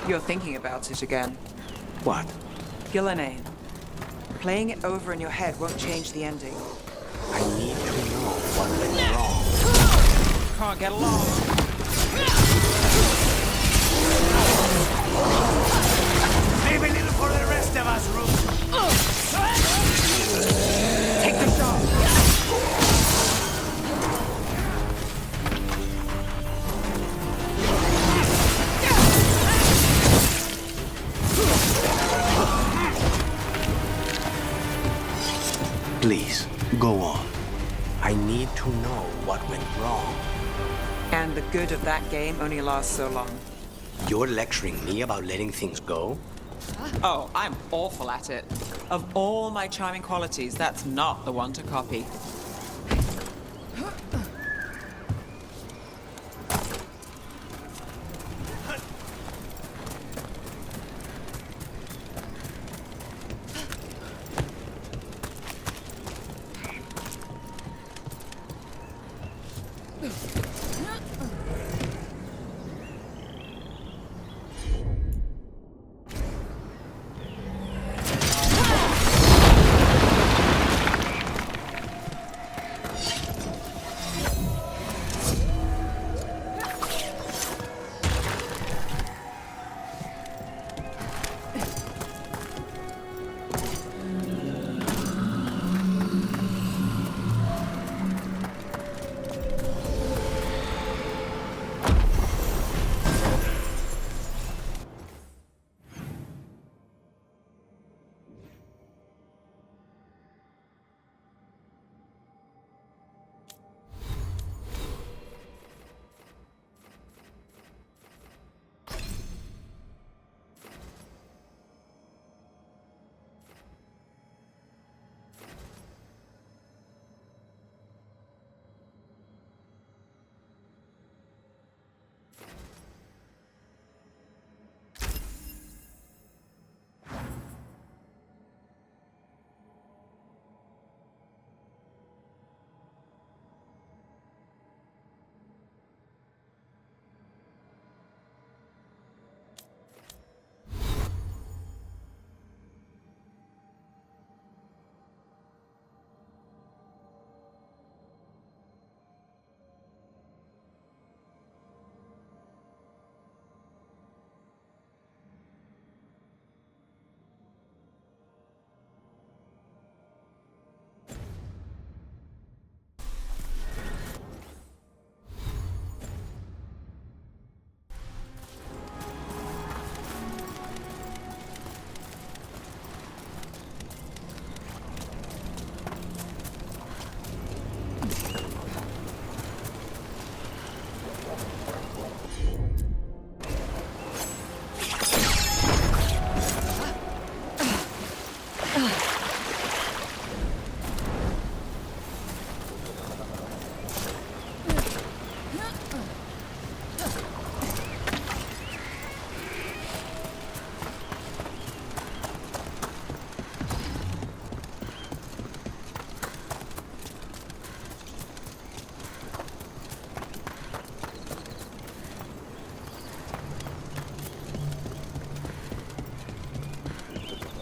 You're thinking about it again. What? Gillenane. Playing it over in your head won't change the ending. I need to know what went wrong. Can't get along. Leave a little for the rest of us, Rook. Take the shot! Please, go on. I need to know what went wrong. And the good of that game only lasts so long. You're lecturing me about letting things go? Oh, I'm awful at it. Of all my charming qualities, that's not the one to copy.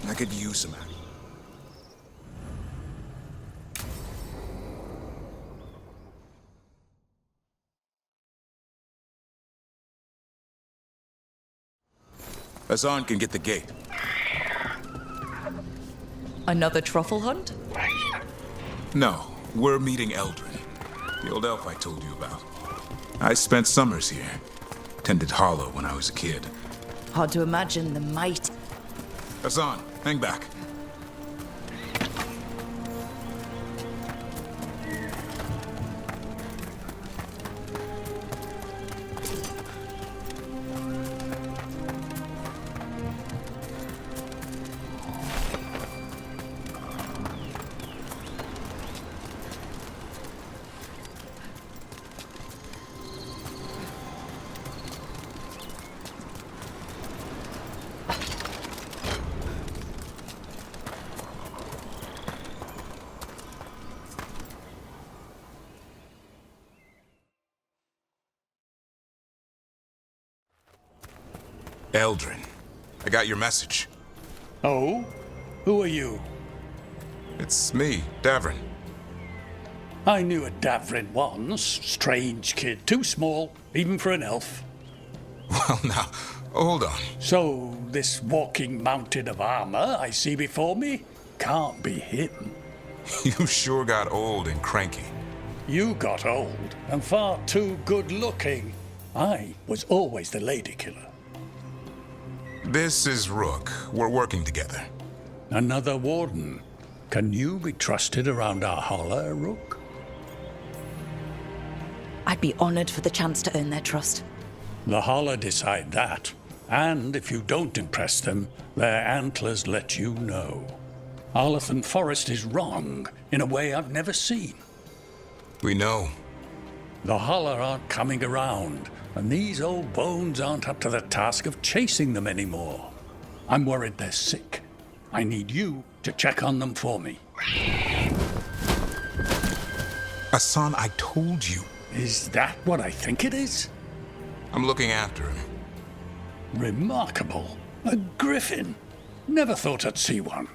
I could use some help. Hassan can get the gate. Another truffle hunt? No, we're meeting Eldrin, the old elf I told you about. I spent summers here. Tended Hollow when I was a kid. Hard to imagine the might. Hassan, hang back. Eldrin, I got your message. Oh? Who are you? It's me, Davrin. I knew a Davrin once. Strange kid. Too small, even for an elf. Well, now, hold on. So, this walking mountain of armor I see before me can't be him. You sure got old and cranky. You got old and far too good looking. I was always the lady killer. This is Rook. We're working together. Another warden. Can you be trusted around our holler, Rook? I'd be honored for the chance to earn their trust. The holler decide that. And if you don't impress them, their antlers let you know. Arlathan Forest is wrong in a way I've never seen. We know. The holler aren't coming around, and these old bones aren't up to the task of chasing them anymore. I'm worried they're sick. I need you to check on them for me. Hassan, I told you. Is that what I think it is? I'm looking after him. Remarkable. A griffin. Never thought I'd see one.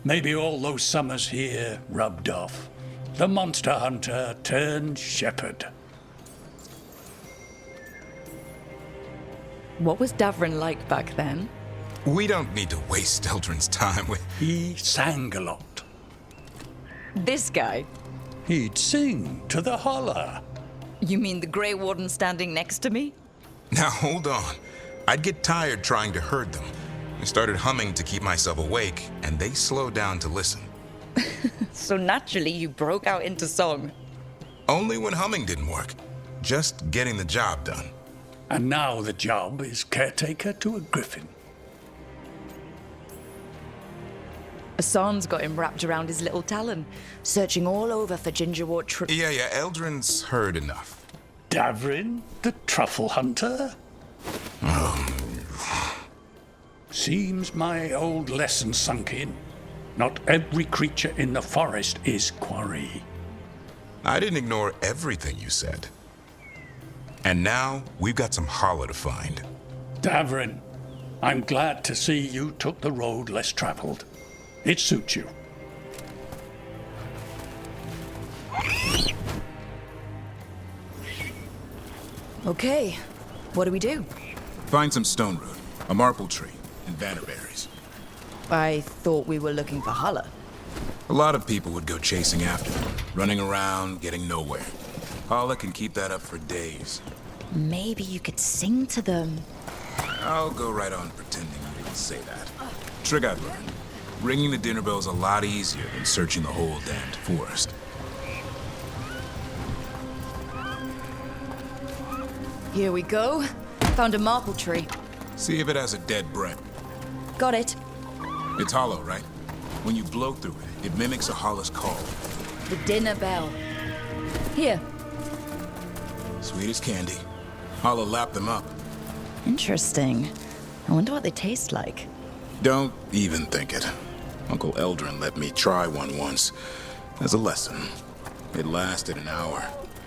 Maybe all those summers here rubbed off. The monster hunter turned shepherd. What was Davrin like back then? We don't need to waste Eldrin's time with... He sang a lot. This guy? He'd sing to the holler. You mean the Grey Warden standing next to me? Now, hold on. I'd get tired trying to herd them. I started humming to keep myself awake, and they slowed down to listen. So naturally you broke out into song. Only when humming didn't work. Just getting the job done. And now the job is caretaker to a griffin. Hassan's got him wrapped around his little talon, searching all over for gingerwort Yeah, Eldrin's heard enough. Davrin, the truffle hunter? Seems my old lesson sunk in. Not every creature in the forest is quarry. I didn't ignore everything you said. And now, we've got some holler to find. Davrin, I'm glad to see you took the road less traveled. It suits you. Okay, what do we do? Find some stone root, a marple tree, and bannerberries. I thought we were looking for Hala. A lot of people would go chasing after them, running around, getting nowhere. Holla can keep that up for days. Maybe you could sing to them. I'll go right on pretending you didn't say that. Trick I've learned. Ringing the dinner bell's a lot easier than searching the whole damned forest. Here we go. Found a marple tree. See if it has a dead branch. Got it. It's hollow, right? When you blow through it, it mimics a hollow's call. The dinner bell. Here. Sweet as candy. Holla lapped them up. Interesting. I wonder what they taste like. Don't even think it. Uncle Eldrin let me try one once as a lesson. It lasted an hour.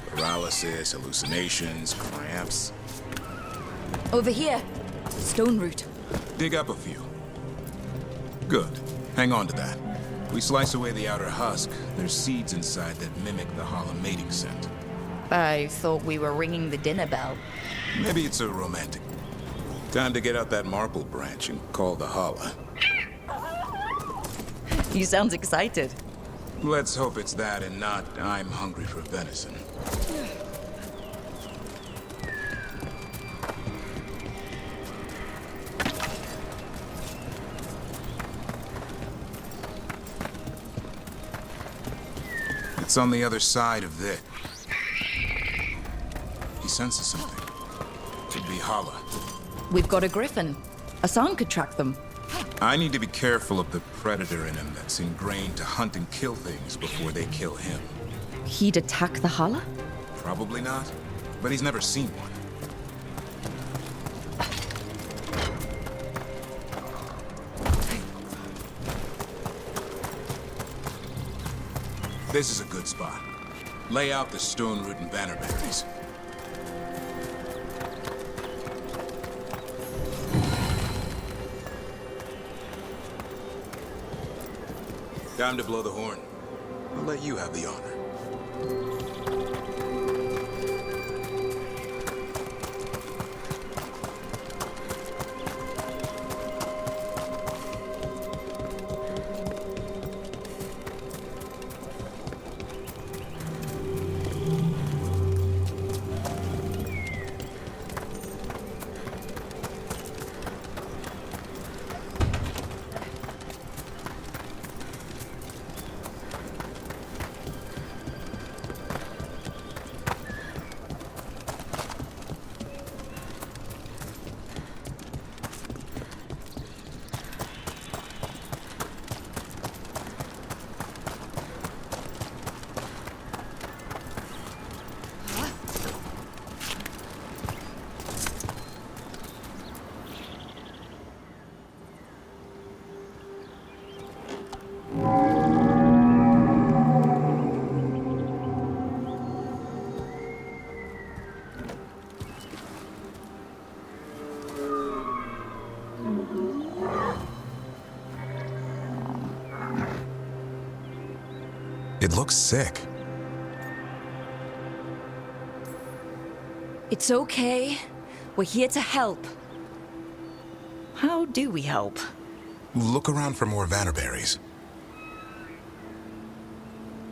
Paralysis, hallucinations, cramps. Over here. Stone root. Dig up a few. Good. Hang on to that. We slice away the outer husk. There's seeds inside that mimic the Holla mating scent. I thought we were ringing the dinner bell. Maybe it's a romantic. Time to get out that marple branch and call the Holla. You sound excited. Let's hope it's that and not I'm hungry for venison. It's on the other side of this. He senses something. Could be Holla. We've got a griffin. Hassan could track them. I need to be careful of the predator in him that's ingrained to hunt and kill things before they kill him. He'd attack the Hala? Probably not, but he's never seen one. This is a good spot. Lay out the stone root and bannerberries. Time to blow the horn. I'll let you have the honor. It looks sick. It's okay. We're here to help. How do we help? Look around for more Vanderberries.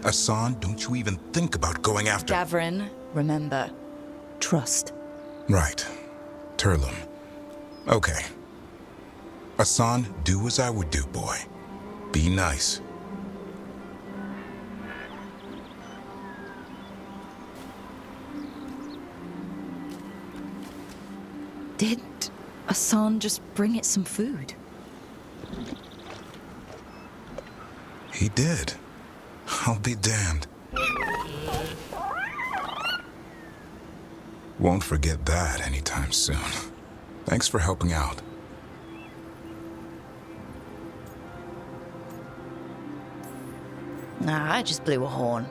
Asan, don't you even think about going after... Gavrin, remember, trust. Right. Turlum. Okay. Asan, do as I would do, boy. Be nice. Did Asan just bring it some food? He did. I'll be damned. Won't forget that anytime soon. Thanks for helping out. Nah, I just blew a horn.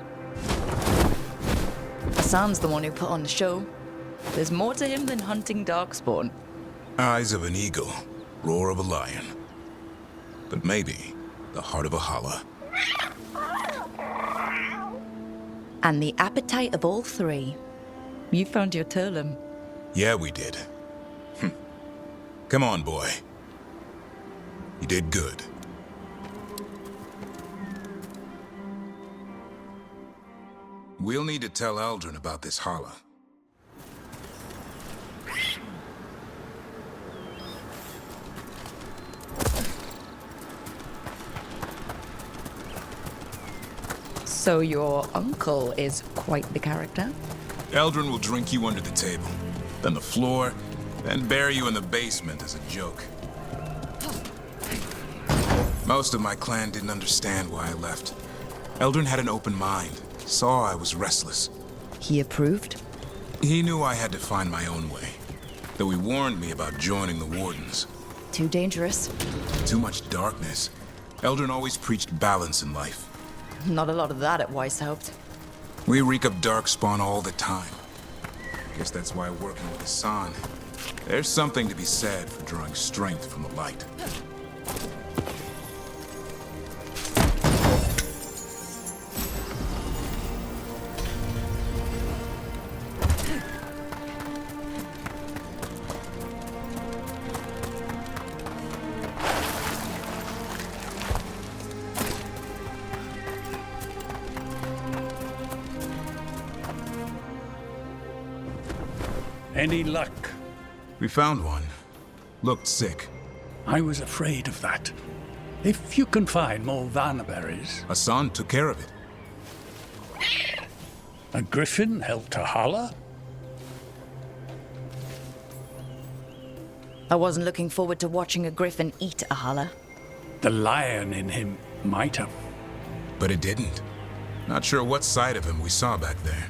Asan's the one who put on the show. There's more to him than hunting darkspawn. Eyes of an eagle, roar of a lion. But maybe the heart of a holla. And the appetite of all three. You found your Turlum. Yeah, we did. Come on, boy. You did good. We'll need to tell Eldrin about this holla. So your uncle is quite the character? Eldrin will drink you under the table, then the floor, then bury you in the basement as a joke. Most of my clan didn't understand why I left. Eldrin had an open mind, saw I was restless. He approved? He knew I had to find my own way, though he warned me about joining the Wardens. Too dangerous? Too much darkness. Eldrin always preached balance in life. Not a lot of that at Weishaupt. We reek of darkspawn all the time. Guess that's why working with Asan, there's something to be said for drawing strength from the light. Any luck? We found one. Looked sick. I was afraid of that. If you can find more Vanderberries. Asan took care of it. A griffin helped a holler? I wasn't looking forward to watching a griffin eat a holler. The lion in him might have. But it didn't. Not sure what side of him we saw back there.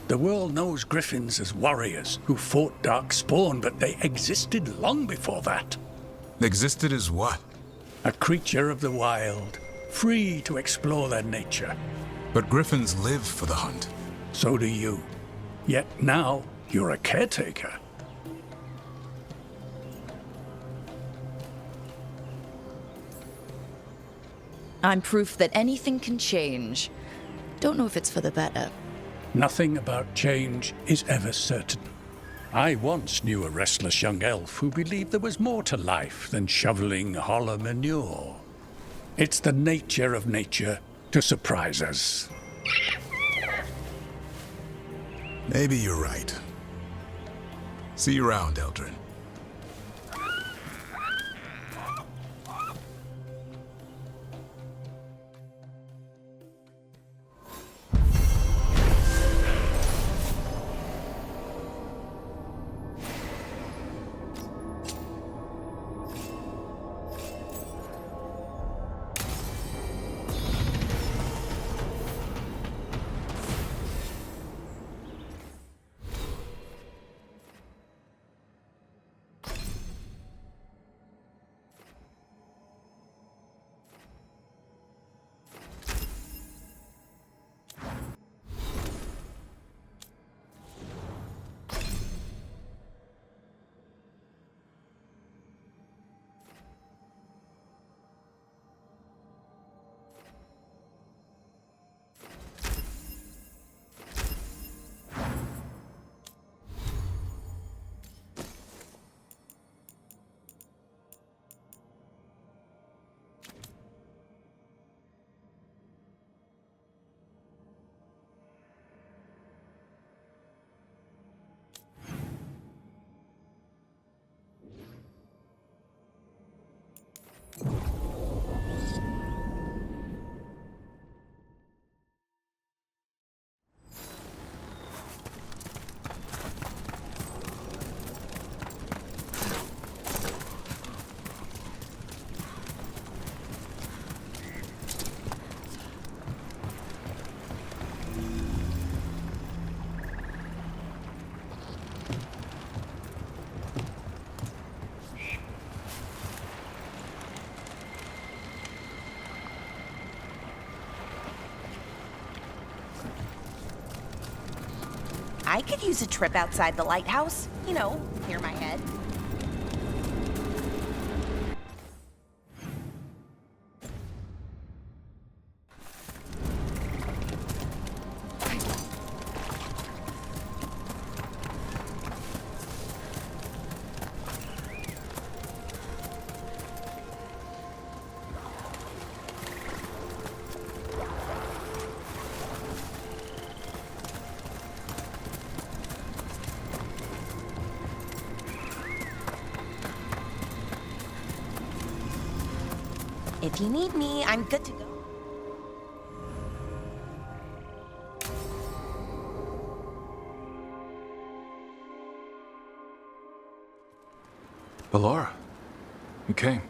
The world knows griffins as warriors who fought darkspawn, but they existed long before that. Existed as what? A creature of the wild, free to explore their nature. But griffins live for the hunt. So do you. Yet now, you're a caretaker. I'm proof that anything can change. Don't know if it's for the better. Nothing about change is ever certain. I once knew a restless young elf who believed there was more to life than shoveling hollow manure. It's the nature of nature to surprise us. Maybe you're right. See you around, Eldrin. I could use a trip outside the lighthouse. You know, clear my head. If you need me, I'm good to go. Ballora, you came.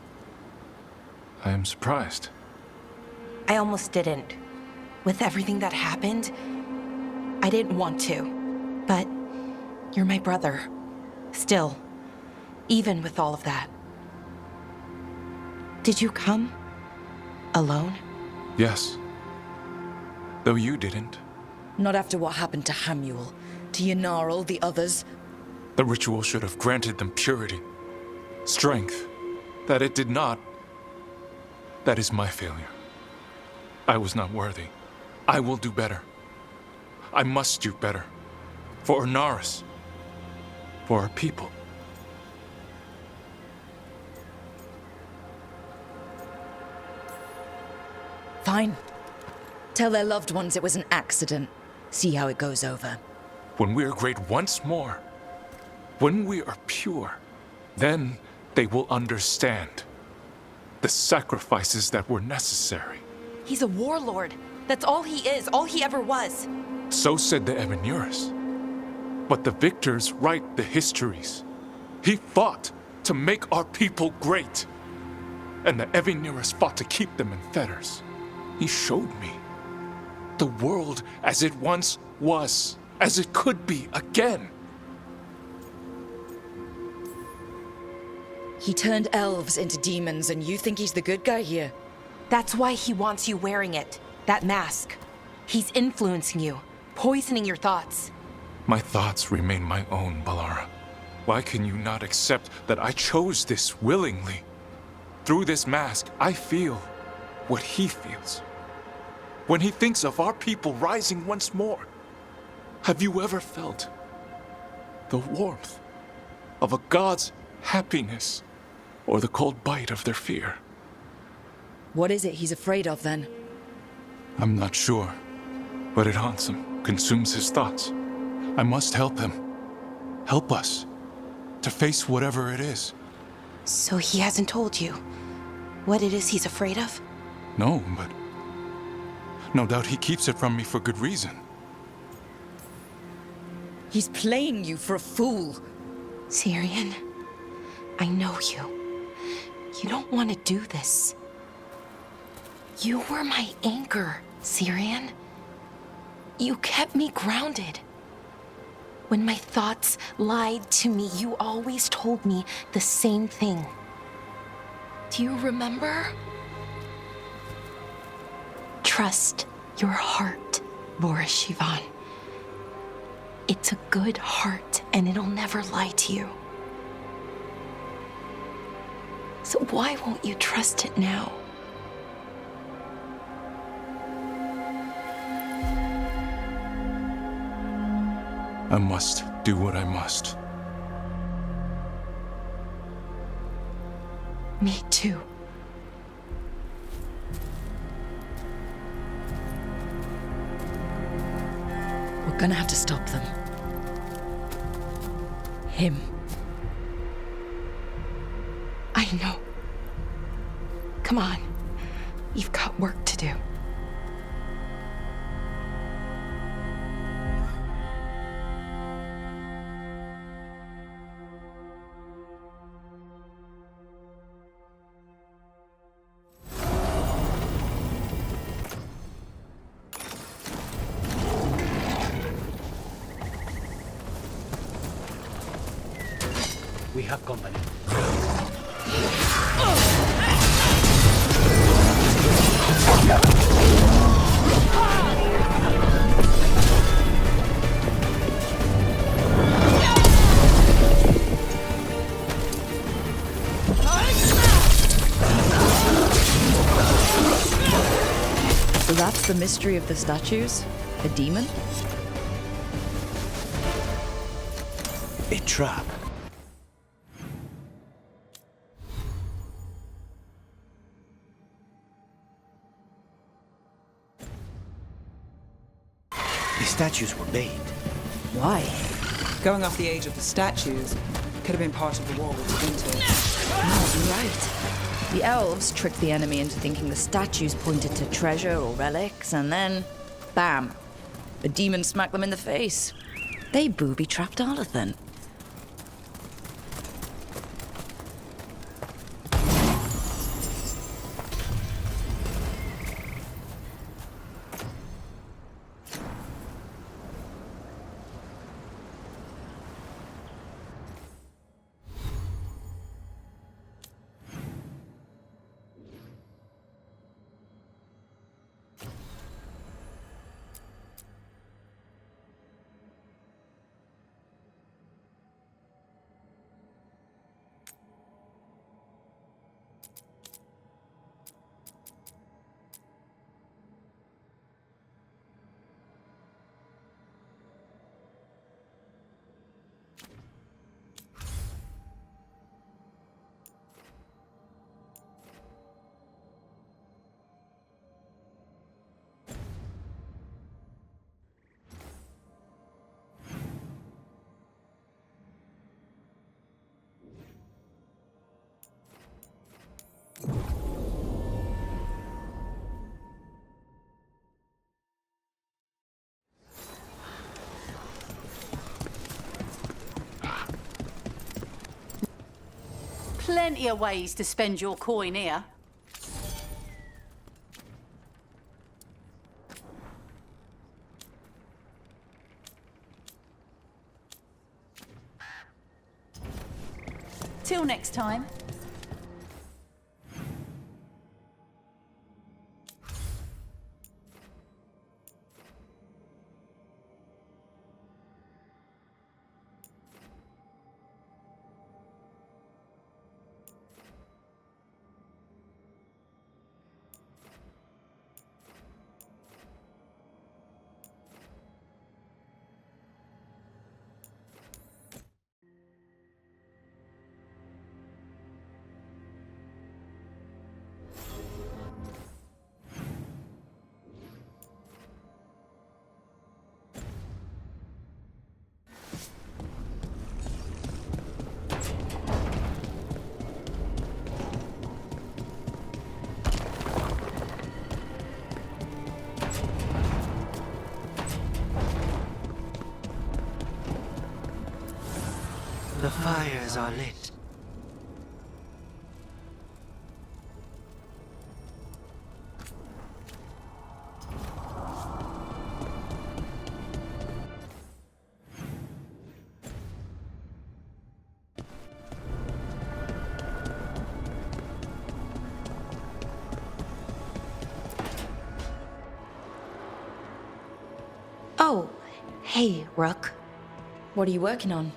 I am surprised. I almost didn't. With everything that happened, I didn't want to. But you're my brother. Still, even with all of that. Did you come? Alone? Yes. Though you didn't. Not after what happened to Hamuel, to Yanarl, the others. The ritual should have granted them purity, strength. That it did not. That is my failure. I was not worthy. I will do better. I must do better. For Ornaris. For our people. Fine. Tell their loved ones it was an accident. See how it goes over. When we are great once more, when we are pure, then they will understand the sacrifices that were necessary. He's a warlord. That's all he is, all he ever was. So said the Evanuris. But the victors write the histories. He fought to make our people great. And the Evanuris fought to keep them in fetters. He showed me the world as it once was, as it could be again. He turned elves into demons, and you think he's the good guy here? That's why he wants you wearing it, that mask. He's influencing you, poisoning your thoughts. My thoughts remain my own, Ballora. Why can you not accept that I chose this willingly? Through this mask, I feel what he feels when he thinks of our people rising once more? Have you ever felt the warmth of a god's happiness or the cold bite of their fear? What is it he's afraid of then? I'm not sure, but it haunts him, consumes his thoughts. I must help him. Help us to face whatever it is. So he hasn't told you what it is he's afraid of? No, but no doubt he keeps it from me for good reason. He's playing you for a fool. Syrian, I know you. You don't want to do this. You were my anchor, Syrian. You kept me grounded. When my thoughts lied to me, you always told me the same thing. Do you remember? Trust your heart, Boris Shivan. It's a good heart, and it'll never lie to you. So why won't you trust it now? I must do what I must. Me too. We're gonna have to stop them. Him. I know. Come on. You've got work to do. We have company. So that's the mystery of the statues? A demon? A trap. The statues were made. Why? Going off the age of the statues, could have been part of the war with the winter. No, you're right. The elves tricked the enemy into thinking the statues pointed to treasure or relics, and then, bam, a demon smacked them in the face. They booby-trapped Arlathan. Plenty of ways to spend your coin here. Till next time. The fires are lit. Oh, hey, Rook. What are you working on?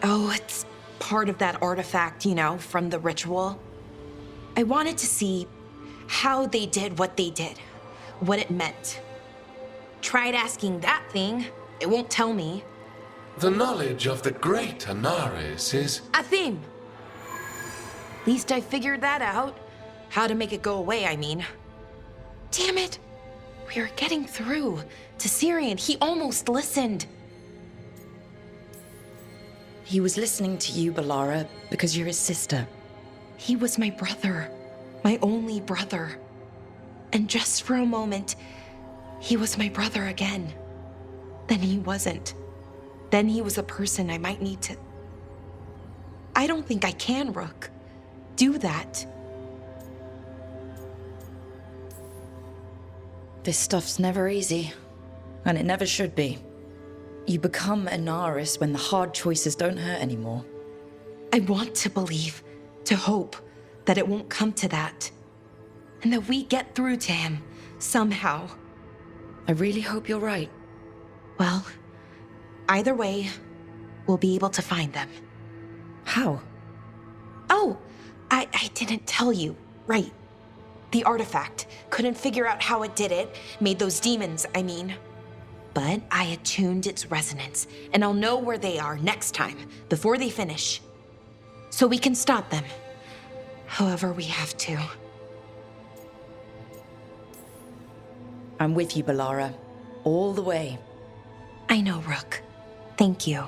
Oh, it's part of that artifact, from the ritual. I wanted to see how they did what they did, what it meant. Tried asking that thing, it won't tell me. The knowledge of the great Anaris is... A theme. Least I figured that out. How to make it go away, I mean. Damn it. We were getting through to Syrian. He almost listened. He was listening to you, Balara, because you're his sister. He was my brother. My only brother. And just for a moment, he was my brother again. Then he wasn't. Then he was a person I might need to... I don't think I can, Rook. Do that. This stuff's never easy, and it never should be. You become Anaris when the hard choices don't hurt anymore. I want to believe, to hope, that it won't come to that. And that we get through to him, somehow. I really hope you're right. Well, either way, we'll be able to find them. How? Oh, I didn't tell you. Right. The artifact. Couldn't figure out how it did it. Made those demons, I mean. But I attuned its resonance, and I'll know where they are next time, before they finish. So we can stop them. However we have to. I'm with you, Balara. All the way. I know, Rook. Thank you.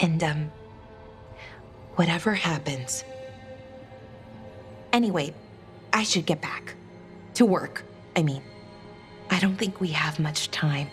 And, whatever happens. Anyway, I should get back. To work, I mean. I don't think we have much time.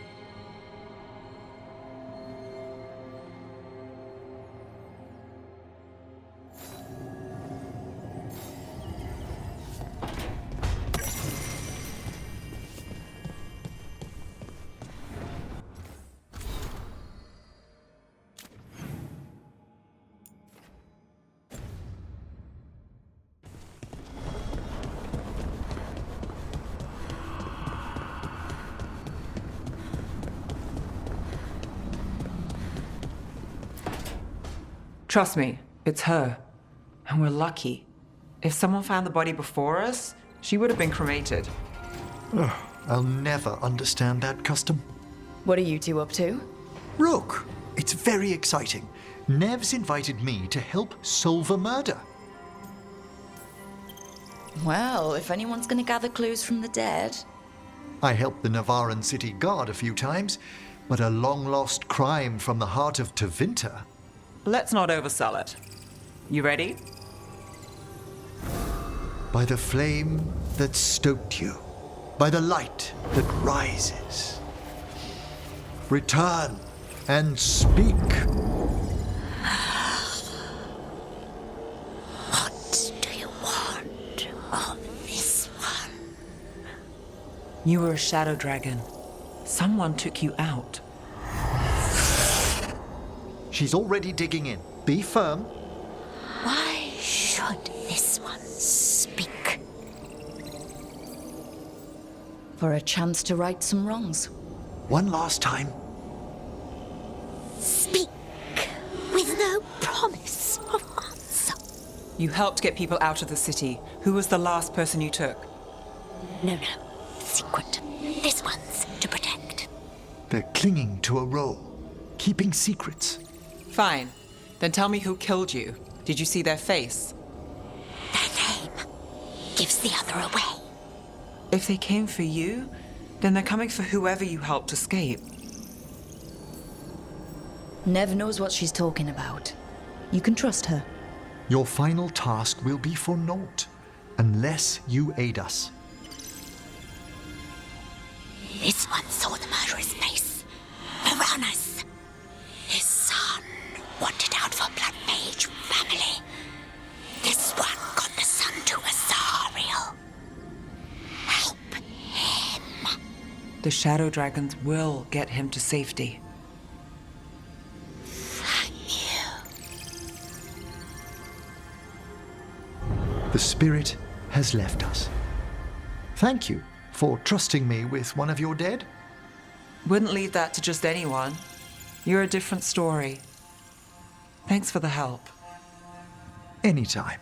Trust me, it's her. And we're lucky. If someone found the body before us, she would have been cremated. I'll never understand that custom. What are you two up to? Rook, it's very exciting. Nev's invited me to help solve a murder. Well, if anyone's gonna gather clues from the dead... I helped the Navaran city guard a few times, but a long-lost crime from the heart of Tevinter. Let's not oversell it. You ready? By the flame that stoked you, by the light that rises. Return and speak. What do you want of this one? You were a shadow dragon. Someone took you out. She's already digging in. Be firm. Why should this one speak? For a chance to right some wrongs. One last time. Speak with no promise of answer. You helped get people out of the city. Who was the last person you took? No. Secret. This one's to protect. They're clinging to a role, keeping secrets. Fine. Then tell me who killed you. Did you see their face? Their name gives the other away. If they came for you, then they're coming for whoever you helped escape. Nev knows what she's talking about. You can trust her. Your final task will be for naught, unless you aid us. This one saw the murderer's face. Uranus. His son wanted out The shadow dragons will get him to safety. The spirit has left us. Thank you for trusting me with one of your dead. Wouldn't leave that to just anyone. You're a different story. Thanks for the help. Anytime.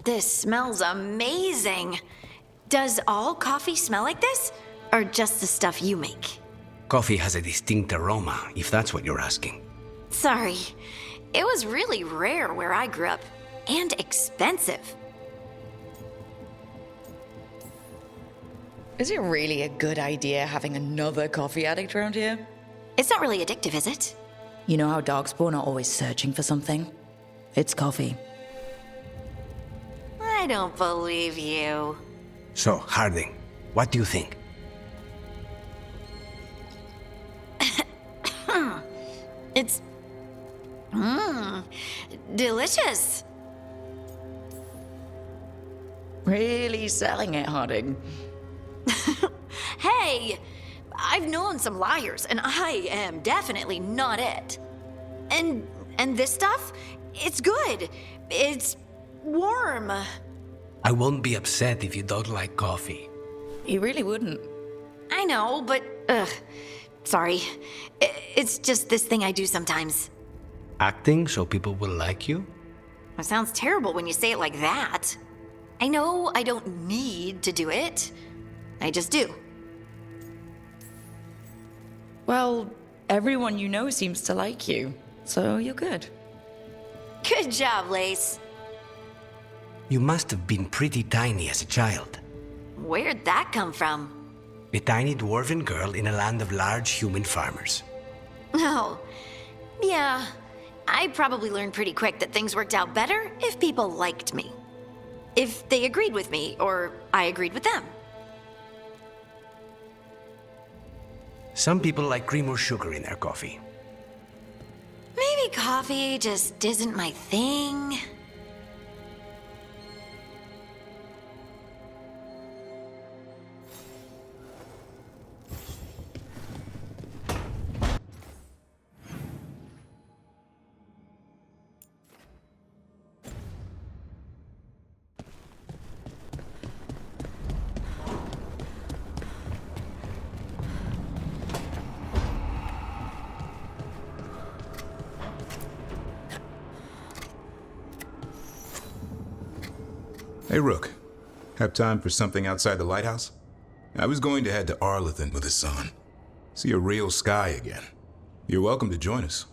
This smells amazing. Does all coffee smell like this? Or just the stuff you make? Coffee has a distinct aroma, if that's what you're asking. Sorry. It was really rare where I grew up. And expensive. Is it really a good idea having another coffee addict around here? It's not really addictive, is it? You know how Darkspawn are always searching for something? It's coffee. I don't believe you. So, Harding, what do you think? It's... delicious. Really selling it, Harding. Hey, I've known some liars, and I am definitely not it. And this stuff, it's good. It's warm. I won't be upset if you don't like coffee. You really wouldn't. I know, but sorry. It's just this thing I do sometimes. Acting so people will like you? It sounds terrible when you say it like that. I know I don't need to do it. I just do. Well, everyone you know seems to like you, so you're good. Good job, Lace. You must have been pretty tiny as a child. Where'd that come from? A tiny dwarven girl in a land of large human farmers. Oh, yeah. I probably learned pretty quick that things worked out better if people liked me. If they agreed with me, or I agreed with them. Some people like cream or sugar in their coffee. Maybe coffee just isn't my thing. Hey, Rook. Have time for something outside the lighthouse? I was going to head to Arlington with the sun. See a real sky again. You're welcome to join us.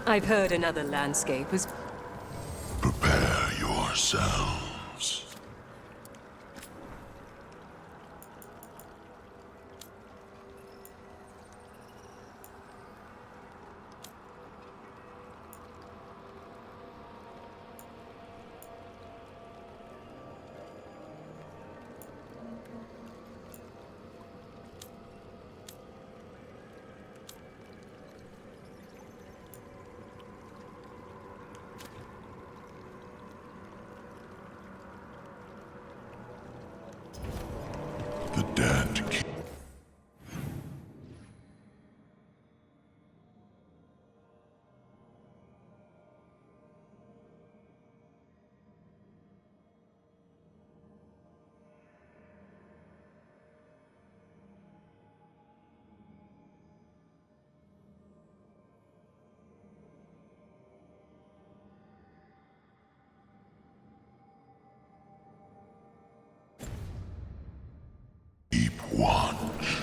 I've heard another landscape was... Prepare yourselves. The dead keep... watch.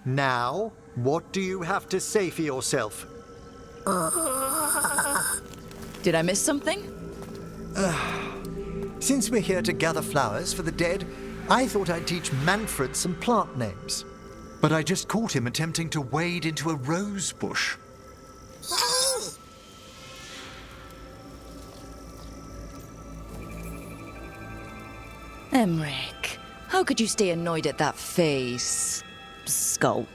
Now, what do you have to say for yourself? Did I miss something? Since we're here to gather flowers for the dead, I thought I'd teach Manfred some plant names. But I just caught him attempting to wade into a rose bush. Emmerich, how could you stay annoyed at that face? Skull.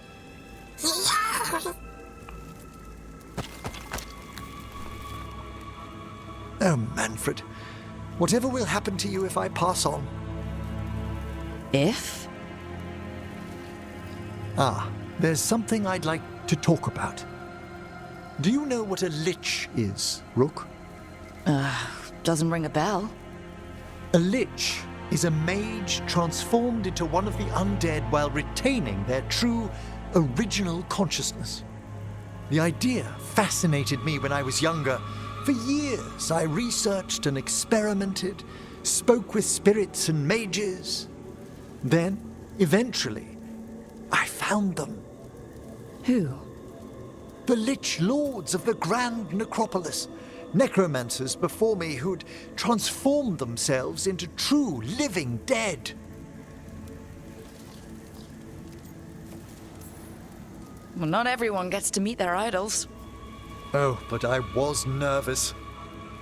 Oh, Manfred. Whatever will happen to you if I pass on? If? There's something I'd like to talk about. Do you know what a lich is, Rook? Doesn't ring a bell. A lich is a mage transformed into one of the undead while retaining their true, original consciousness. The idea fascinated me when I was younger. For years, I researched and experimented, spoke with spirits and mages. Then, eventually, I found them. Who? The Lich Lords of the Grand Necropolis. Necromancers before me who'd transformed themselves into true living dead. Well, not everyone gets to meet their idols. Oh, but I was nervous.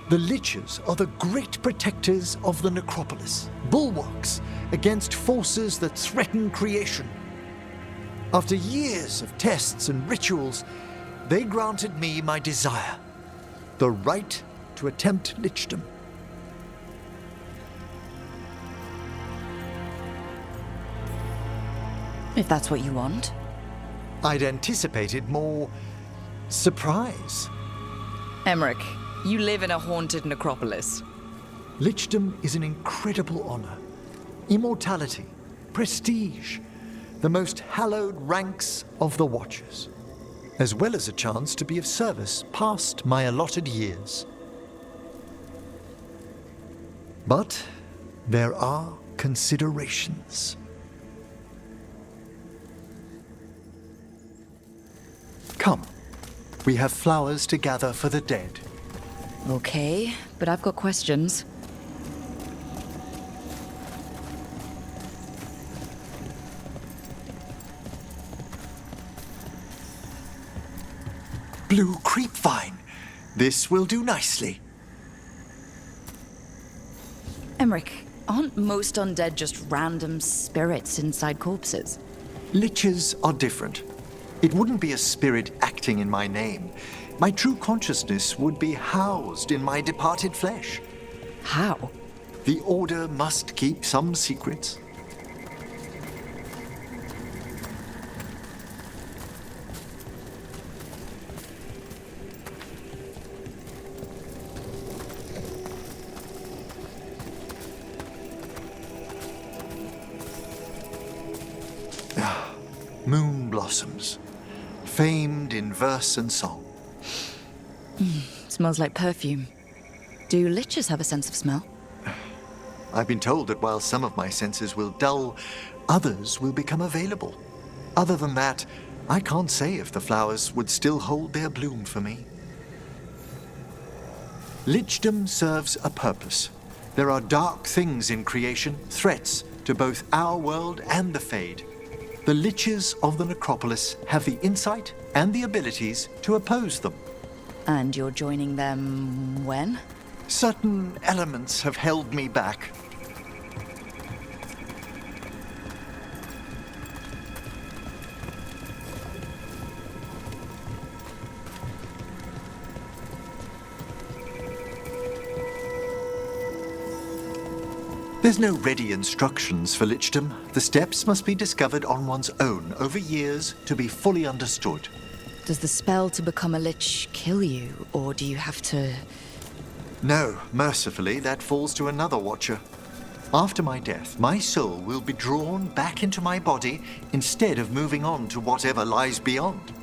The Liches are the great protectors of the necropolis, bulwarks against forces that threaten creation. After years of tests and rituals, they granted me my desire, the right to attempt lichdom. If that's what you want. I'd anticipated more surprise. Emmerich, you live in a haunted necropolis. Lichdom is an incredible honor. Immortality, prestige, the most hallowed ranks of the Watchers, as well as a chance to be of service past my allotted years. But there are considerations. Come, we have flowers to gather for the dead. Okay, but I've got questions. Blue creepvine. This will do nicely. Emmerich, aren't most undead just random spirits inside corpses? Liches are different. It wouldn't be a spirit acting in my name. My true consciousness would be housed in my departed flesh. How? The Order must keep some secrets. Moon blossoms, famed in verse and song. Smells like perfume. Do liches have a sense of smell? I've been told that while some of my senses will dull, others will become available. Other than that, I can't say if the flowers would still hold their bloom for me. Lichdom serves a purpose. There are dark things in creation, threats to both our world and the Fade. The Liches of the Necropolis have the insight and the abilities to oppose them. And you're joining them when? Certain elements have held me back. There's no ready instructions for Lichdom. The steps must be discovered on one's own over years to be fully understood. Does the spell to become a lich kill you, or do you have to... No, mercifully, that falls to another Watcher. After my death, my soul will be drawn back into my body instead of moving on to whatever lies beyond.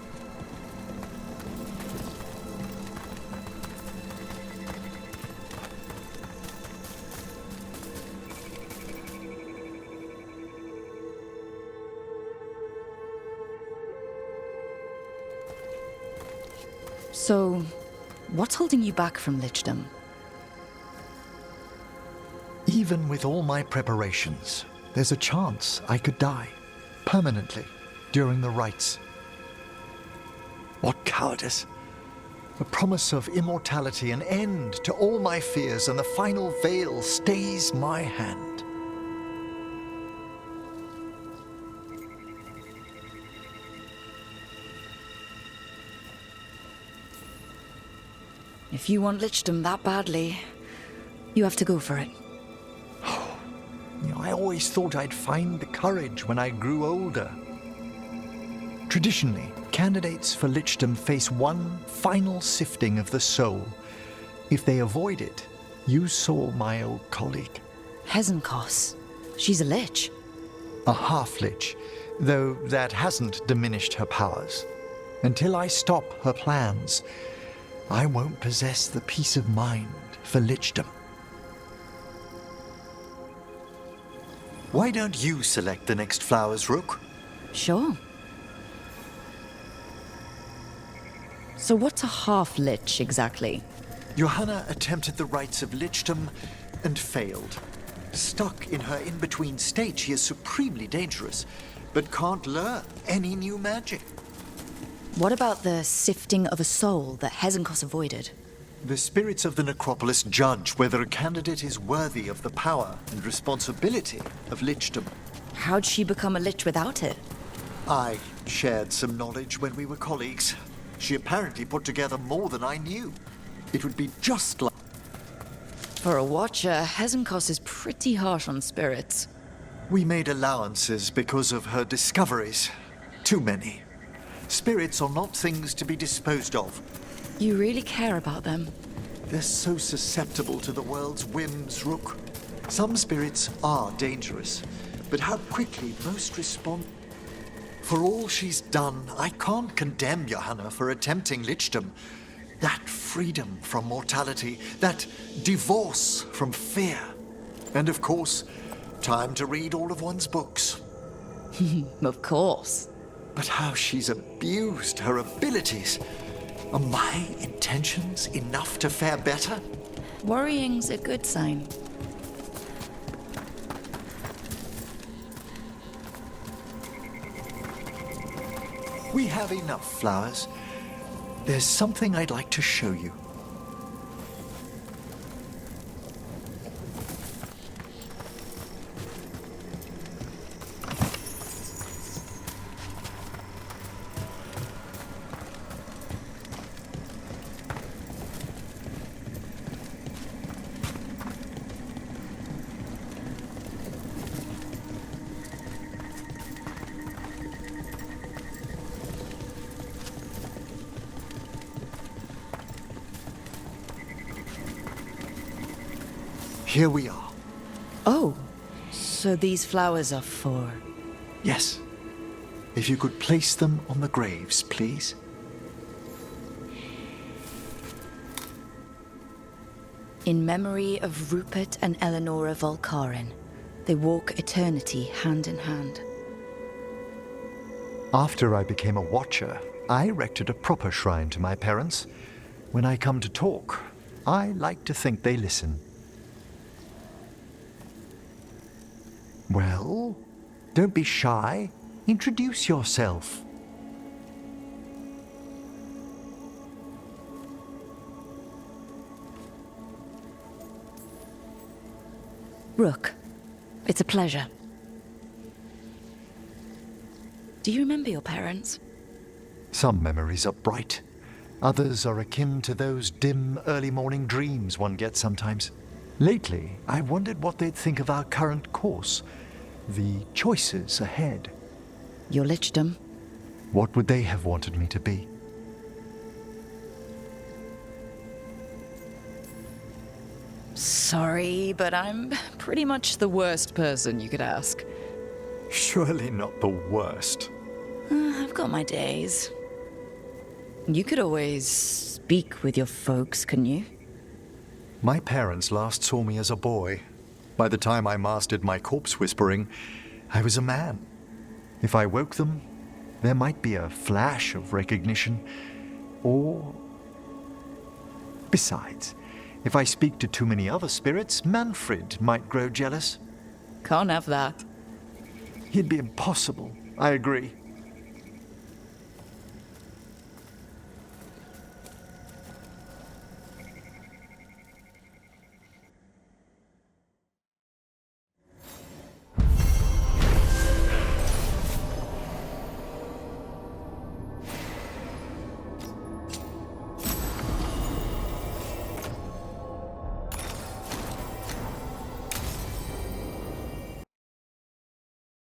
So, what's holding you back from Lichdom? Even with all my preparations, there's a chance I could die, permanently, during the rites. What cowardice! The promise of immortality, an end to all my fears, and the final veil stays my hand. If you want Lichdom that badly, you have to go for it. I always thought I'd find the courage when I grew older. Traditionally, candidates for Lichdom face one final sifting of the soul. If they avoid it, you saw my old colleague. Hezenkos. She's a lich. A half-lich, though that hasn't diminished her powers. Until I stop her plans, I won't possess the peace of mind for Lichdom. Why don't you select the next flowers, Rook? Sure. So what's a half-lich exactly? Johanna attempted the rites of Lichdom and failed. Stuck in her in-between state, she is supremely dangerous, but can't learn any new magic. What about the sifting of a soul that Hezenkos avoided? The spirits of the necropolis judge whether a candidate is worthy of the power and responsibility of Lichdom. How'd she become a lich without it? I shared some knowledge when we were colleagues. She apparently put together more than I knew. It would be just like... For a Watcher, Hezenkos is pretty harsh on spirits. We made allowances because of her discoveries. Too many. Spirits are not things to be disposed of. You really care about them? They're so susceptible to the world's whims, Rook. Some spirits are dangerous, but how quickly most respond. For all she's done, I can't condemn Johanna for attempting lichdom. That freedom from mortality, that divorce from fear. And of course, time to read all of one's books. Of course. But how she's abused her abilities. Are my intentions enough to fare better? Worrying's a good sign. We have enough flowers. There's something I'd like to show you. Here we are. Oh, so these flowers are for... Yes. If you could place them on the graves, please. In memory of Rupert and Eleonora Volcarin, they walk eternity hand in hand. After I became a watcher, I erected a proper shrine to my parents. When I come to talk, I like to think they listen. Well, don't be shy. Introduce yourself. Rook, it's a pleasure. Do you remember your parents? Some memories are bright. Others are akin to those dim early morning dreams one gets sometimes. Lately, I wondered what they'd think of our current course. The choices ahead. Your lichdom? What would they have wanted me to be? Sorry, but I'm pretty much the worst person you could ask. Surely not the worst. I've got my days. You could always speak with your folks, couldn't you? My parents last saw me as a boy. By the time I mastered my corpse whispering, I was a man. If I woke them, there might be a flash of recognition, or... Besides, if I speak to too many other spirits, Manfred might grow jealous. Can't have that. He'd be impossible, I agree.